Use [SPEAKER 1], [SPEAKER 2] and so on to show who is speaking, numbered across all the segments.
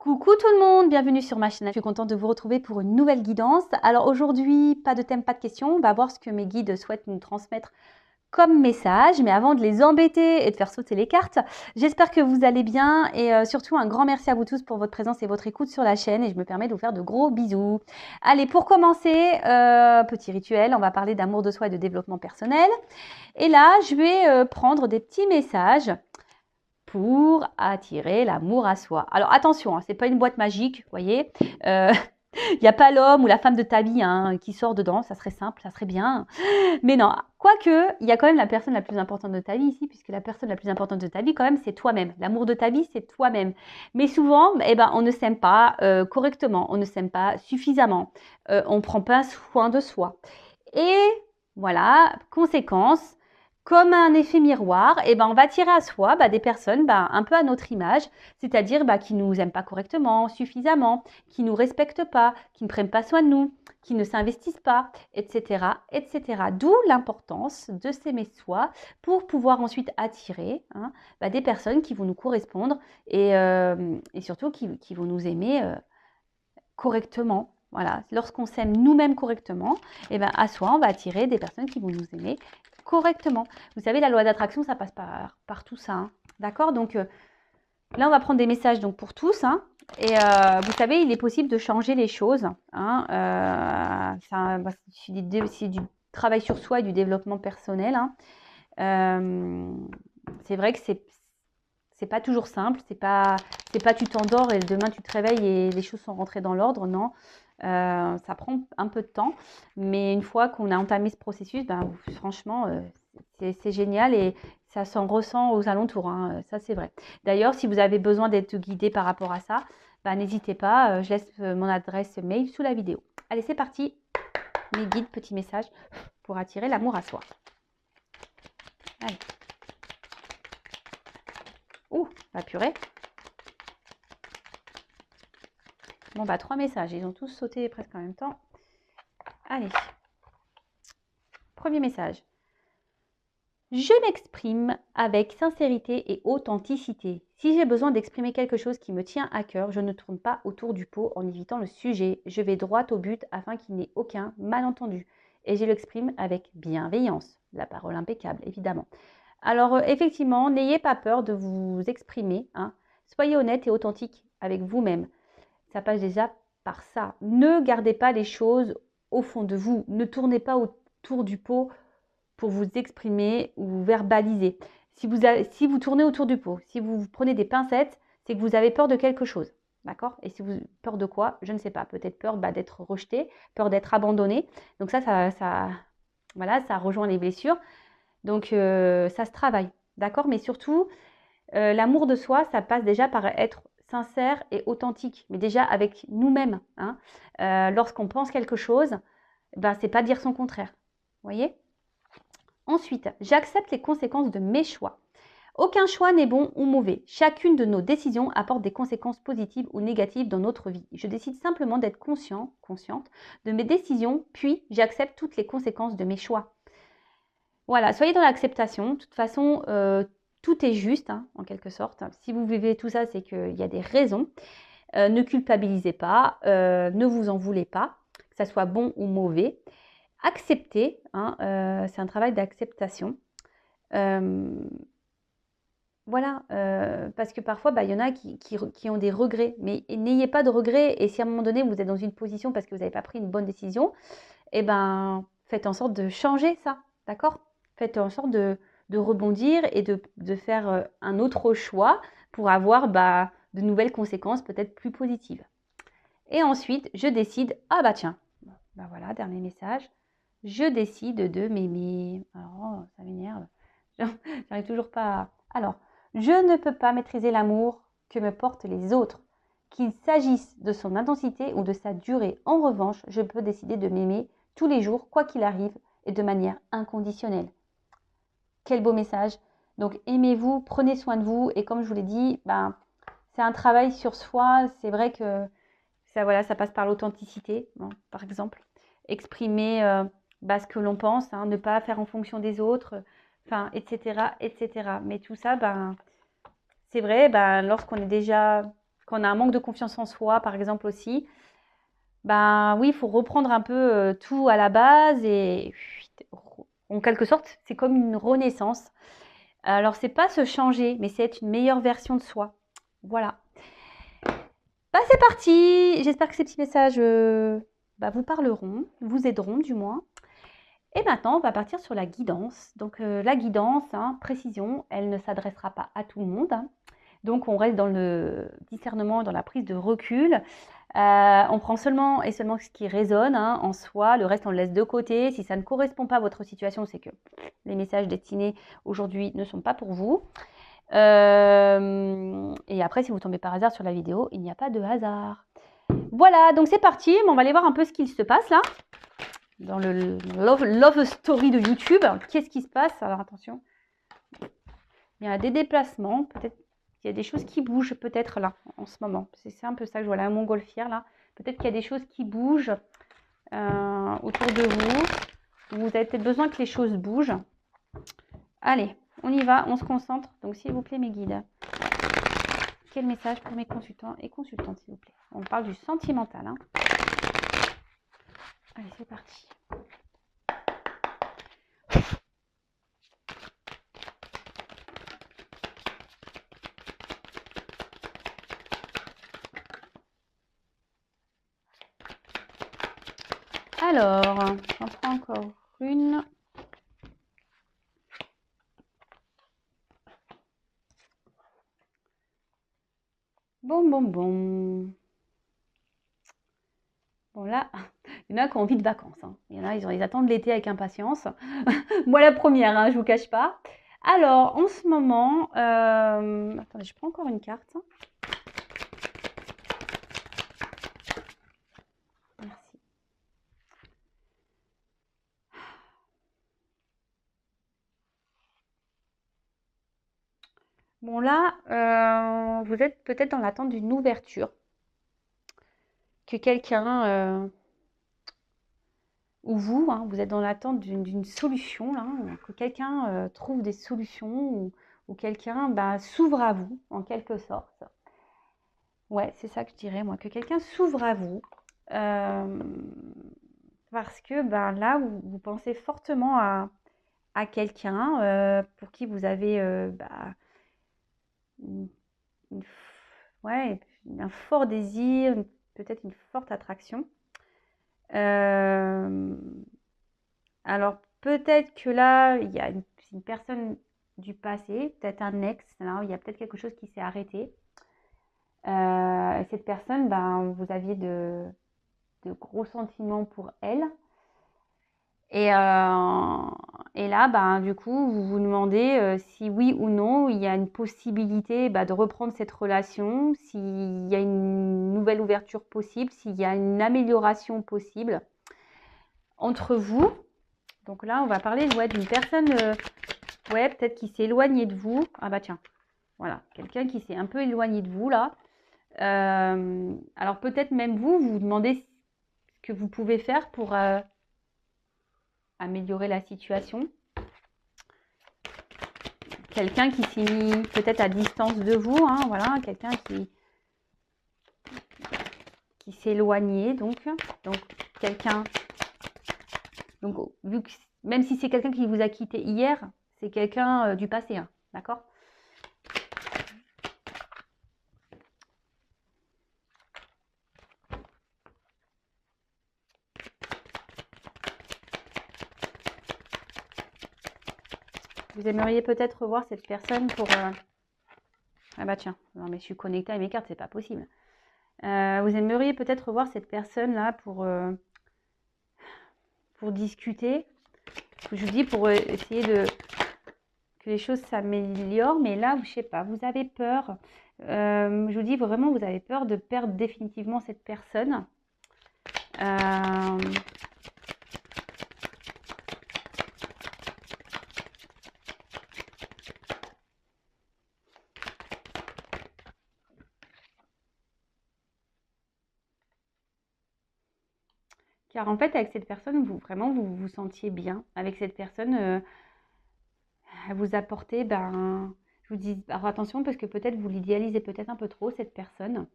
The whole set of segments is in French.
[SPEAKER 1] Coucou tout le monde, bienvenue sur ma chaîne. Je suis contente de vous retrouver pour une nouvelle guidance. Alors aujourd'hui, pas de thème, pas de questions. On va voir ce que mes guides souhaitent nous transmettre comme message. Mais avant de les embêter et de faire sauter les cartes, j'espère que vous allez bien. Et surtout, un grand merci à vous tous pour votre présence et votre écoute sur la chaîne. Et je me permets de vous faire de gros bisous. Allez, pour commencer, petit rituel, on va parler d'amour de soi et de développement personnel. Et là, je vais prendre des petits messages pour attirer l'amour à soi. Alors attention, ce n'est pas une boîte magique, vous voyez. Il n'y a pas l'homme ou la femme de ta vie qui sort dedans, ça serait simple, ça serait bien. Mais non, quoique, il y a quand même la personne la plus importante de ta vie ici, puisque la personne la plus importante de ta vie, quand même, c'est toi-même. L'amour de ta vie, c'est toi-même. Mais souvent, on ne s'aime pas correctement, on ne s'aime pas suffisamment, on ne prend pas soin de soi. Et voilà, conséquence, comme un effet miroir, on va attirer à soi des personnes un peu à notre image, c'est-à-dire qui ne nous aiment pas correctement, suffisamment, qui ne nous respectent pas, qui ne prennent pas soin de nous, qui ne s'investissent pas, etc. etc. D'où l'importance de s'aimer soi pour pouvoir ensuite attirer des personnes qui vont nous correspondre et surtout qui vont nous aimer correctement. Voilà, lorsqu'on s'aime nous-mêmes correctement, à soi, on va attirer des personnes qui vont nous aimer correctement. Vous savez, la loi d'attraction, ça passe par tout ça. D'accord? Donc là, on va prendre des messages pour tous. Et vous savez, il est possible de changer les choses. C'est du travail sur soi et du développement personnel. C'est vrai que c'est pas toujours simple. C'est pas tu t'endors et demain tu te réveilles et les choses sont rentrées dans l'ordre. Non. Ça prend un peu de temps, mais une fois qu'on a entamé ce processus, franchement, c'est génial et ça s'en ressent aux alentours, ça c'est vrai. D'ailleurs, si vous avez besoin d'être guidé par rapport à ça, n'hésitez pas, je laisse mon adresse mail sous la vidéo. Allez, c'est parti, mes guides, petits messages pour attirer l'amour à soi. Allez. Ouh, la purée. Bon, 3 messages. Ils ont tous sauté presque en même temps. Allez. Premier message. Je m'exprime avec sincérité et authenticité. Si j'ai besoin d'exprimer quelque chose qui me tient à cœur, je ne tourne pas autour du pot en évitant le sujet. Je vais droit au but afin qu'il n'y ait aucun malentendu. Et je l'exprime avec bienveillance. La parole impeccable, évidemment. Alors, effectivement, n'ayez pas peur de vous exprimer. Soyez honnête et authentique avec vous-même. Ça passe déjà par ça. Ne gardez pas les choses au fond de vous. Ne tournez pas autour du pot pour vous exprimer ou verbaliser. Si vous tournez autour du pot, si vous prenez des pincettes, c'est que vous avez peur de quelque chose. D'accord? Et si vous peur de quoi? Je ne sais pas. Peut-être peur d'être rejeté, peur d'être abandonné. Donc ça rejoint les blessures. Donc ça se travaille. D'accord? Mais surtout, l'amour de soi, ça passe déjà par être sincère et authentique, mais déjà avec nous-mêmes. Lorsqu'on pense quelque chose, c'est pas dire son contraire. Vous voyez? Ensuite, j'accepte les conséquences de mes choix. Aucun choix n'est bon ou mauvais. Chacune de nos décisions apporte des conséquences positives ou négatives dans notre vie. Je décide simplement d'être consciente de mes décisions, puis j'accepte toutes les conséquences de mes choix. Voilà, soyez dans l'acceptation. De toute façon, tout est juste, en quelque sorte. Si vous vivez tout ça, c'est qu'il y a des raisons. Ne culpabilisez pas, ne vous en voulez pas, que ça soit bon ou mauvais. Acceptez, c'est un travail d'acceptation. Voilà, parce que parfois, il y en a qui ont des regrets. Mais n'ayez pas de regrets. Et si à un moment donné, vous êtes dans une position parce que vous n'avez pas pris une bonne décision, faites en sorte de changer ça, d'accord? Faites en sorte de rebondir et de faire un autre choix pour avoir de nouvelles conséquences peut-être plus positives. Et ensuite, je décide, tiens, voilà, dernier message, je décide de m'aimer. Alors, ça m'énerve, j'arrive toujours pas Alors, je ne peux pas maîtriser l'amour que me portent les autres. Qu'il s'agisse de son intensité ou de sa durée. En revanche, je peux décider de m'aimer tous les jours, quoi qu'il arrive, et de manière inconditionnelle. Quel beau message. Donc, aimez-vous, prenez soin de vous. Et comme je vous l'ai dit, c'est un travail sur soi. C'est vrai que ça passe par l'authenticité, par exemple. Exprimer ce que l'on pense, ne pas faire en fonction des autres, etc., etc. Mais tout ça, c'est vrai, lorsqu'on est déjà... quand on a un manque de confiance en soi, par exemple aussi, ben oui, il faut reprendre un peu tout à la base et en quelque sorte, c'est comme une renaissance. Alors, c'est pas se changer, mais c'est être une meilleure version de soi. Voilà. Bah, c'est parti. J'espère que ces petits messages vous parleront, vous aideront du moins. Et maintenant, on va partir sur la guidance. Donc, la guidance, précision, elle ne s'adressera pas à tout le monde. Donc, on reste dans le discernement, dans la prise de recul. On prend seulement et seulement ce qui résonne en soi. Le reste, on le laisse de côté. Si ça ne correspond pas à votre situation, c'est que les messages destinés aujourd'hui ne sont pas pour vous. Et après, si vous tombez par hasard sur la vidéo, il n'y a pas de hasard. Voilà, donc c'est parti. On va aller voir un peu ce qu'il se passe là. Dans le love story de YouTube. Qu'est-ce qui se passe? Alors attention. Il y a des déplacements. Peut-être qu'il y a des choses qui bougent peut-être là, en ce moment. C'est un peu ça que je vois là, un montgolfière là. Peut-être qu'il y a des choses qui bougent autour de vous. Vous avez peut-être besoin que les choses bougent. Allez, on y va, on se concentre. Donc, s'il vous plaît, mes guides, quel message pour mes consultants et consultantes, s'il vous plaît? On parle du sentimental. Allez, c'est parti. Alors, j'en prends encore une. Bon. Bon, là, il y en a qui ont envie de vacances. Il y en a, ils attendent l'été avec impatience. Moi, la première, je ne vous cache pas. Alors, en ce moment, attendez, je prends encore une carte. Merci. Bon, là, vous êtes peut-être dans l'attente d'une ouverture. Que quelqu'un, ou vous, vous êtes dans l'attente d'une solution, là, que quelqu'un trouve des solutions ou quelqu'un s'ouvre à vous, en quelque sorte. Ouais, c'est ça que je dirais, moi, que quelqu'un s'ouvre à vous. Parce que là, vous pensez fortement à quelqu'un pour qui vous avez une- une ouais, un fort désir, peut-être une forte attraction. Alors peut-être que là, il y a une personne du passé, peut-être un ex, là, il y a peut-être quelque chose qui s'est arrêté. Et cette personne, vous aviez de gros sentiments pour elle. Et là, du coup, vous vous demandez si oui ou non, il y a une possibilité de reprendre cette relation, s'il y a une nouvelle ouverture possible, s'il y a une amélioration possible entre vous. Donc là, on va parler d'une personne, peut-être qui s'est éloignée de vous. Ah bah tiens, voilà, quelqu'un qui s'est un peu éloigné de vous là. Alors peut-être même vous vous demandez ce que vous pouvez faire pour améliorer la situation. Quelqu'un qui s'est mis peut-être à distance de vous, voilà, quelqu'un qui s'est éloigné, donc quelqu'un, donc vu que, même si c'est quelqu'un qui vous a quitté hier, c'est quelqu'un du passé, d'accord? Vous aimeriez peut-être revoir cette personne pour... Ah bah tiens, non mais je suis connectée à mes cartes, c'est pas possible. Vous aimeriez peut-être revoir cette personne-là pour discuter. Je vous dis pour essayer que les choses s'améliorent, mais là, je sais pas, vous avez peur. Je vous dis vraiment, vous avez peur de perdre définitivement cette personne. Car en fait, avec cette personne, vous vous sentiez bien. Avec cette personne, elle vous apportait, je vous dis, alors attention parce que peut-être vous l'idéalisez peut-être un peu trop, cette personne.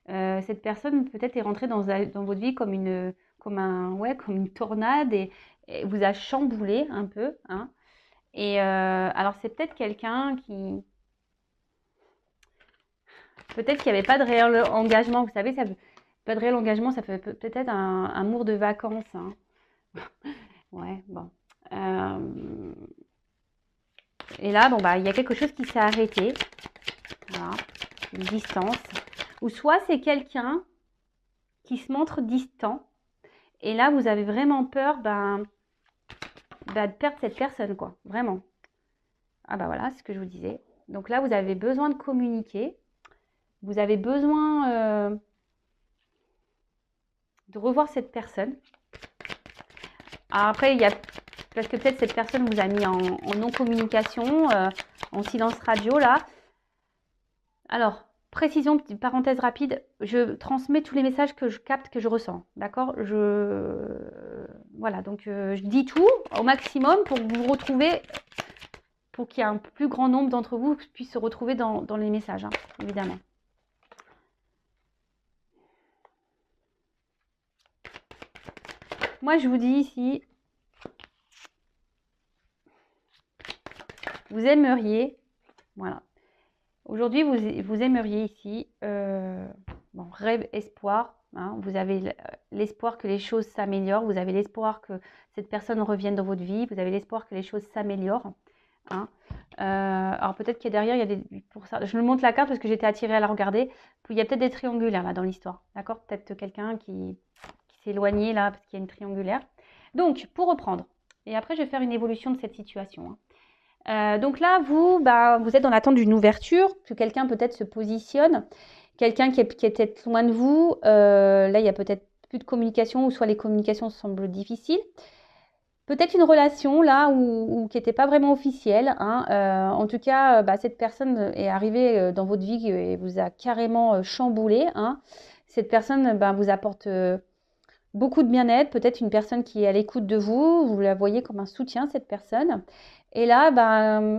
[SPEAKER 1] Cette personne peut-être est rentrée dans votre vie comme une tornade et vous a chamboulé un peu, hein. Et alors c'est peut-être quelqu'un qui, peut-être qu'il n'y avait pas de réel engagement. Vous savez, pas de réel engagement, ça fait peut-être un amour de vacances, hein. Ouais, bon. Euh, et là, bon, bah, il y a quelque chose qui s'est arrêté. Voilà, une distance. Ou soit c'est quelqu'un qui se montre distant. Et là, vous avez vraiment peur de perdre cette personne, quoi. Vraiment. Ah bah voilà, c'est ce que je vous disais. Donc là, vous avez besoin de communiquer. Vous avez besoin de revoir cette personne. Alors après, parce que peut-être cette personne vous a mis en non-communication, en silence radio là. Alors, précision, petite parenthèse rapide, je transmets tous les messages que je capte, que je ressens. D'accord? Voilà, donc je dis tout au maximum pour vous retrouver, pour qu'il y ait un plus grand nombre d'entre vous qui puissent se retrouver dans les messages, hein, évidemment. Moi, je vous dis ici, vous aimeriez, voilà. Aujourd'hui, vous aimeriez ici, bon, rêve, espoir, hein, vous avez l'espoir que les choses s'améliorent, vous avez l'espoir que cette personne revienne dans votre vie, vous avez l'espoir que les choses s'améliorent, hein. Alors peut-être qu'il y a derrière, il y a pour ça, je me montre la carte parce que j'étais attirée à la regarder, il y a peut-être des triangulaires là dans l'histoire, d'accord? Peut-être quelqu'un qui s'est éloigné là parce qu'il y a une triangulaire. Donc, pour reprendre, et après je vais faire une évolution de cette situation, hein. Donc là, vous êtes dans l'attente d'une ouverture, que quelqu'un peut-être se positionne, quelqu'un qui est peut-être loin de vous. Là, il y a peut-être plus de communication, ou soit les communications semblent difficiles. Peut-être une relation là ou qui n'était pas vraiment officielle, hein. En tout cas, cette personne est arrivée dans votre vie et vous a carrément chamboulé, hein. Cette personne vous apporte beaucoup de bien-être, peut-être une personne qui est à l'écoute de vous, vous la voyez comme un soutien, cette personne. Et là,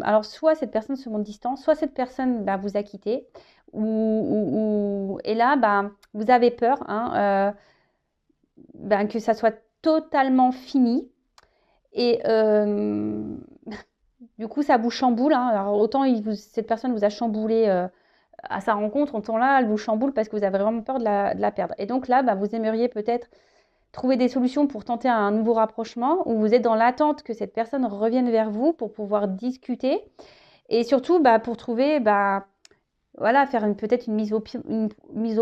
[SPEAKER 1] alors soit cette personne se montre distante, soit cette personne vous a quitté, et là, vous avez peur, hein, que ça soit totalement fini. Et du coup, ça vous chamboule, hein. Alors autant cette personne vous a chamboulé à sa rencontre, autant là, elle vous chamboule parce que vous avez vraiment peur de la perdre. Et donc là, vous aimeriez peut-être trouver des solutions pour tenter un nouveau rapprochement, ou vous êtes dans l'attente que cette personne revienne vers vous pour pouvoir discuter, et surtout pour trouver, voilà, faire peut-être une mise au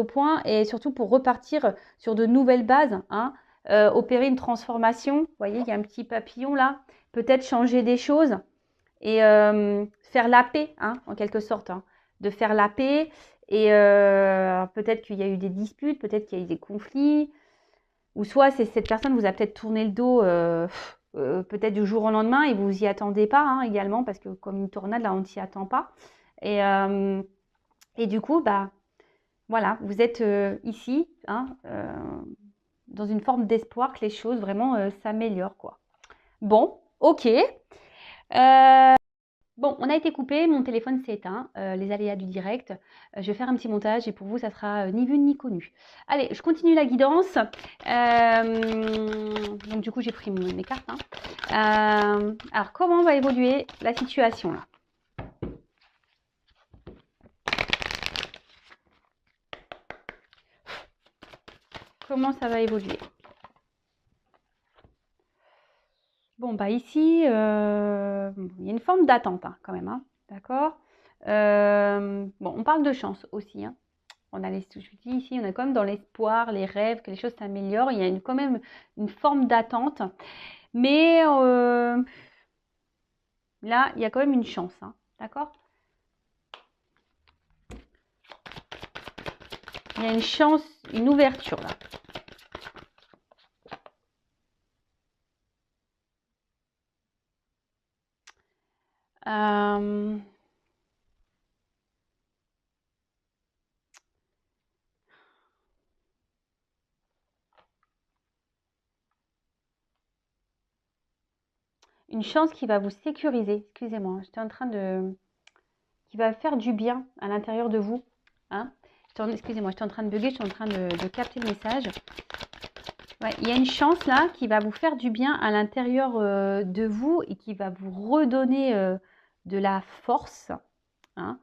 [SPEAKER 1] point, et surtout pour repartir sur de nouvelles bases, hein, opérer une transformation. Vous voyez, il y a un petit papillon là, peut-être changer des choses et faire la paix, hein, en quelque sorte, hein, de faire la paix. Et peut-être qu'il y a eu des disputes, peut-être qu'il y a eu des conflits, ou soit cette personne vous a peut-être tourné le dos peut-être du jour au lendemain et vous n'y attendez pas, hein, également, parce que comme une tornade, là, on ne s'y attend pas. Et du coup, voilà, vous êtes ici, hein, dans une forme d'espoir que les choses vraiment s'améliorent, quoi. Bon, ok. Bon, on a été coupé, mon téléphone s'est éteint, les aléas du direct. Je vais faire un petit montage et pour vous, ça sera ni vu ni connu. Allez, je continue la guidance. Donc du coup, j'ai pris mes cartes, hein. Alors, comment va évoluer la situation là? Comment ça va évoluer? Bon, ici, il y a une forme d'attente, hein, quand même, hein, d'accord? Bon, on parle de chance aussi, hein. On a je vous dis ici, on est quand même dans l'espoir, les rêves, que les choses s'améliorent. Il y a quand même une forme d'attente. Mais là, il y a quand même une chance, hein, d'accord? Il y a une chance, une ouverture là. Une chance qui va vous sécuriser. Excusez-moi, j'étais en train de qui va faire du bien à l'intérieur de vous. Hein. Excusez-moi, je suis en train de bugger, je suis en train de capter le message. Ouais, il y a une chance là qui va vous faire du bien à l'intérieur de vous et qui va vous redonner de la force. Hein.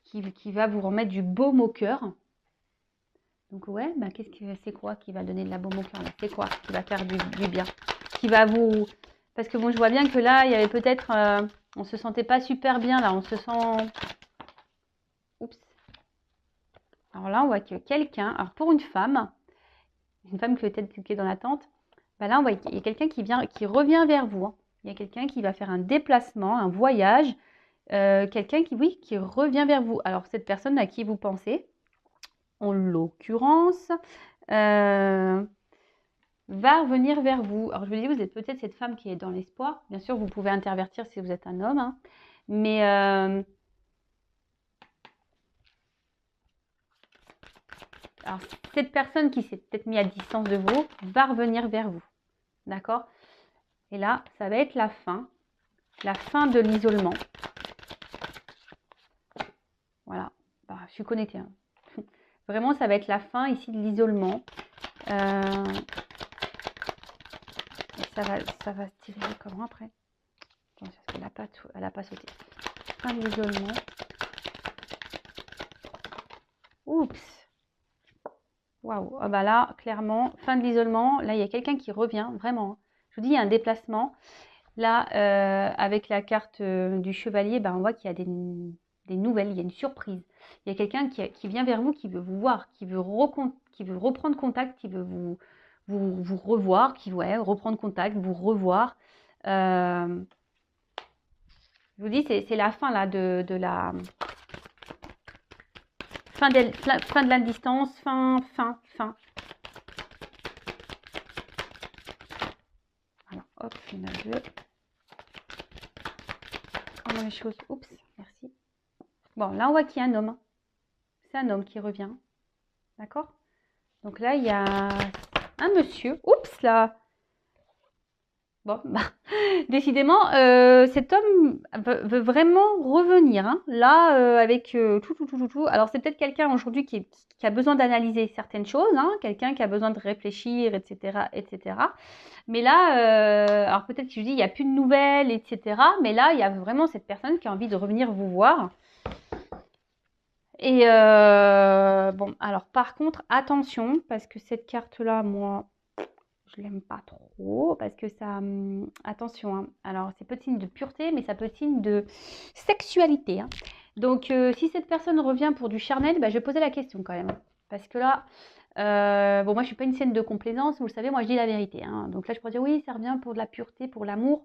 [SPEAKER 1] Qui va vous remettre du baume au cœur. Donc ouais, bah, c'est quoi qui va donner de la baume au cœur? C'est quoi qui va faire du bien? Qui va vous... Parce que bon, je vois bien que là, il y avait peut-être... on se sentait pas super bien là, on se sent... Oups. Alors là, on voit que quelqu'un... Alors pour une femme qui est dans l'attente, bah là, on voit qu'il y a quelqu'un qui revient vers vous. Hein. Il y a quelqu'un qui va faire un déplacement, un voyage. Quelqu'un qui revient vers vous. Alors cette personne à qui vous pensez, en l'occurrence, va revenir vers vous. Alors je vous dis, vous êtes peut-être cette femme qui est dans l'espoir. Bien sûr, vous pouvez intervertir si vous êtes un homme. Hein. Mais alors, cette personne qui s'est peut-être mise à distance de vous va revenir vers vous. D'accord? Et là, ça va être la fin de l'isolement. Voilà. Bah, je suis connectée. Hein. Vraiment, ça va être la fin ici de l'isolement. Ça va se tirer comment après? Attends, elle n'a pas sauté. Fin de l'isolement. Oups. Waouh. Oh bah là, clairement, fin de l'isolement. Là, il y a quelqu'un qui revient, vraiment. Je vous dis, il y a un déplacement. Là, avec la carte du chevalier, bah, on voit qu'il y a des nouvelles, il y a une surprise. Il y a quelqu'un qui vient vers vous, qui veut vous voir, qui veut reprendre contact, qui veut vous revoir, qui veut reprendre contact, vous revoir. Je vous dis, c'est la fin là de la fin de la distance, fin. Voilà, hop, il y en a deux. Comment les choses. Oups, merci. Bon, là, on voit qu'il y a un homme. C'est un homme qui revient. D'accord? Donc là, il y a un monsieur. Oups, là. Bon, bah, décidément, cet homme veut vraiment revenir. Hein. Là, avec tout. Alors, c'est peut-être quelqu'un aujourd'hui qui a besoin d'analyser certaines choses. Hein. Quelqu'un qui a besoin de réfléchir, etc. Mais là, alors peut-être que je dis, il n'y a plus de nouvelles, etc. Mais là, il y a vraiment cette personne qui a envie de revenir vous voir. Et bon, alors par contre, attention, parce que cette carte-là, moi, je l'aime pas trop, parce que ça... attention, hein. Alors c'est peu de signe de pureté, mais ça peut être signe de sexualité. Hein. Donc si cette personne revient pour du charnel, bah, je vais poser la question quand même. Parce que là, bon, moi je suis pas une scène de complaisance, vous le savez, moi je dis la vérité. Hein. Donc là je pourrais dire oui, ça revient pour de la pureté, pour l'amour.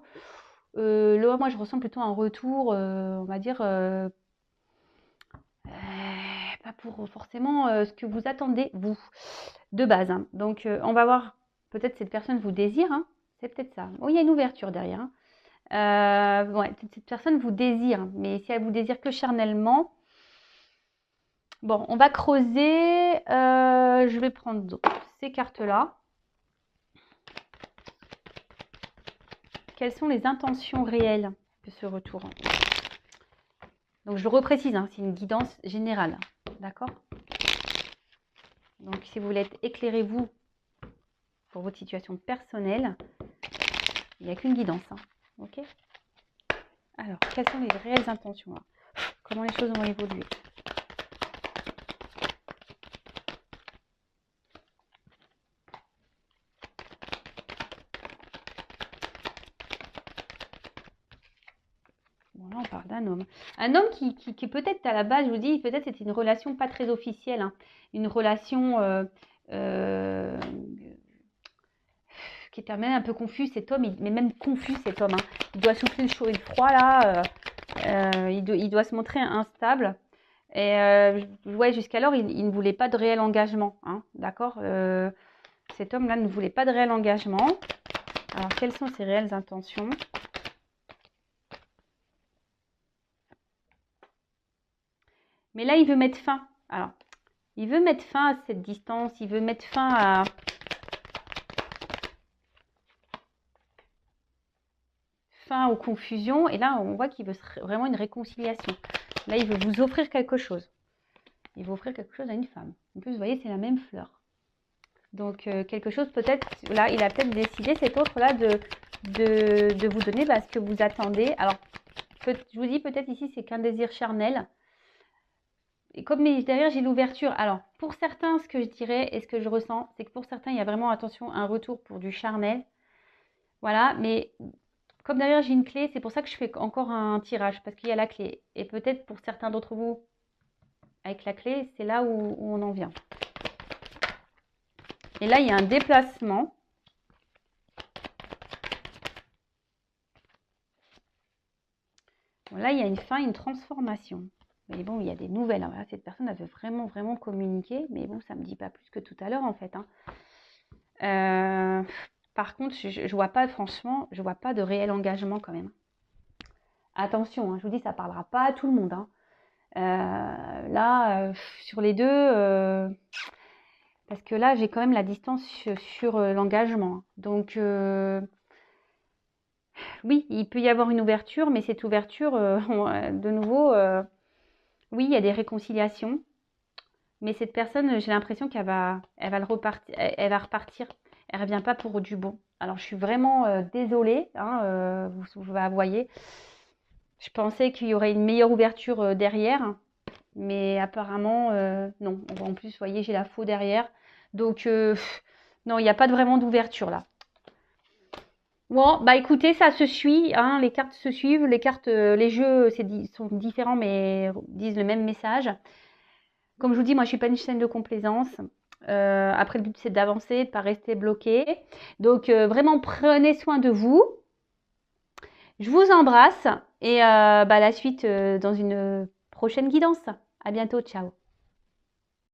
[SPEAKER 1] Là, moi je ressens plutôt un retour, on va dire... pas pour forcément ce que vous attendez, vous, de base. Hein. Donc, on va voir, peut-être cette personne vous désire, hein. C'est peut-être ça. Oh, il y a une ouverture derrière. Hein. Ouais, cette personne vous désire, mais si elle vous désire que charnellement, bon, on va creuser. Je vais prendre ces cartes-là. Quelles sont les intentions réelles de ce retour? Donc, je reprécise, hein, c'est une guidance générale. D'accord? Donc, si vous voulez être éclairé, vous, pour votre situation personnelle, il n'y a qu'une guidance. Hein. Ok? Alors, quelles sont les réelles intentions là? Comment les choses vont évoluer? Bon, là, on parle d'un homme. Un homme qui peut-être, à la base, je vous dis, peut-être c'était une relation pas très officielle. Hein. Une relation qui était même un peu confus, cet homme, mais même confus, cet homme. Hein. Il doit souffler le chaud et le froid, là. Il doit se montrer instable. Et ouais, jusqu'alors, il ne voulait pas de réel engagement. Hein, d'accord? Cet homme-là ne voulait pas de réel engagement. Alors, quelles sont ses réelles intentions? Mais là, il veut mettre fin. Alors, il veut mettre fin à cette distance. Il veut mettre fin à... fin aux confusions. Et là, on voit qu'il veut vraiment une réconciliation. Là, il veut vous offrir quelque chose. Il veut offrir quelque chose à une femme. En plus, vous voyez, c'est la même fleur. Donc, quelque chose peut-être, là, il a peut-être décidé, cet autre-là, de vous donner ce que vous attendez. Alors, je vous dis peut-être ici, c'est qu'un désir charnel. Et comme derrière, j'ai l'ouverture. Alors, pour certains, ce que je dirais et ce que je ressens, c'est que pour certains, il y a vraiment, attention, un retour pour du charnel. Voilà, mais comme derrière, j'ai une clé, c'est pour ça que je fais encore un tirage, parce qu'il y a la clé. Et peut-être pour certains d'entre vous, avec la clé, c'est là où on en vient. Et là, il y a un déplacement. Bon, là, il y a une fin, une transformation. Mais bon, il y a des nouvelles. Hein. Voilà, cette personne, elle veut vraiment, vraiment communiquer. Mais bon, ça ne me dit pas plus que tout à l'heure, en fait. Hein. Par contre, je ne vois pas, franchement, je ne vois pas de réel engagement quand même. Attention, hein, je vous dis, ça ne parlera pas à tout le monde. Hein. Là, sur les deux, parce que là, j'ai quand même la distance sur l'engagement. Donc, oui, il peut y avoir une ouverture, mais cette ouverture, de nouveau, oui, il y a des réconciliations. Mais cette personne, j'ai l'impression qu'elle va repartir. Elle va repartir. Elle ne revient pas pour du bon. Alors, je suis vraiment désolée. Hein, vous voyez, je pensais qu'il y aurait une meilleure ouverture derrière. Mais apparemment, non. En plus, vous voyez, j'ai la faux derrière. Donc, non, il n'y a pas vraiment d'ouverture là. Bon, bah écoutez, ça se suit, hein, les cartes se suivent, les jeux sont différents mais disent le même message. Comme je vous dis, moi je suis pas une chaîne de complaisance. Après, le but c'est d'avancer, de ne pas rester bloqué. Donc vraiment prenez soin de vous. Je vous embrasse et la suite dans une prochaine guidance. À bientôt, ciao.